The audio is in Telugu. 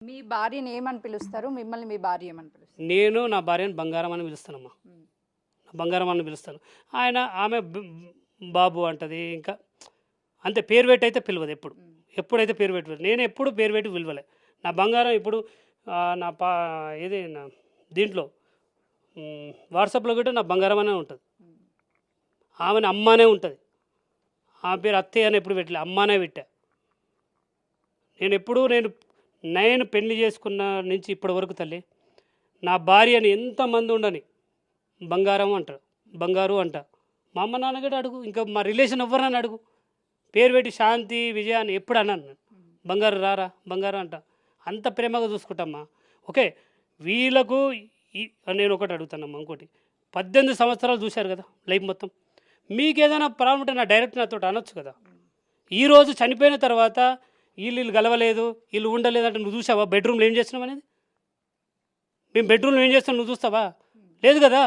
మీ భార్యని ఏమని పిలుస్తారు? మిమ్మల్ని మీ భార్య ఏమని పిలుస్తారు? నేను నా భార్యను బంగారం అని పిలుస్తానమ్మా. బంగారం అని పిలుస్తాను. ఆమె బాబు అంటది. ఇంకా అంతే, పేరు పెట్టి అయితే పిలవదు. ఎప్పుడైతే పేరు పెట్టి నేను ఎప్పుడు పేరు పెట్టి పిలవలే. నా బంగారం ఇప్పుడు నా ఏది నా దీంట్లో వాట్సాప్లో కూడా నా బంగారం అనే ఉంటుంది. ఆమెను అమ్మానే ఉంటుంది. ఆమె పేరు అత్తయ్య అని ఎప్పుడు పెట్టలే, అమ్మానే పెట్టా. నేను పెళ్లి చేసుకున్న నుంచి ఇప్పటి వరకు తల్లి, నా భార్యని ఎంతమంది ఉండని బంగారం అంటారు, బంగారు అంట. మా అమ్మ నాన్న కూడా అడుగు, ఇంకా మా రిలేషన్ ఎవరని అడుగు, పేరు పెట్టి శాంతి విజయ అని ఎప్పుడు అన్నాను. బంగారు రారా బంగారు అంట. అంత ప్రేమగా చూసుకుంటామ్మా. ఓకే, వీళ్ళకు నేను ఒకటి అడుగుతానమ్మా. ఇంకోటి, 18 సంవత్సరాలు చూశారు కదా లైఫ్ మొత్తం. మీకు ఏదైనా ప్రాబ్లం ఉంటే నా డైరెక్ట్ నాతో అనొచ్చు కదా. ఈరోజు చనిపోయిన తర్వాత వీళ్ళు గలవలేదు, వీళ్ళు ఉండలేదు అంటే నువ్వు చూసావా బెడ్రూమ్లో ఏం చేస్తున్నావు అనేది? మేము బెడ్రూమ్లో ఏం చేస్తాం నువ్వు చూస్తావా? లేదు కదా.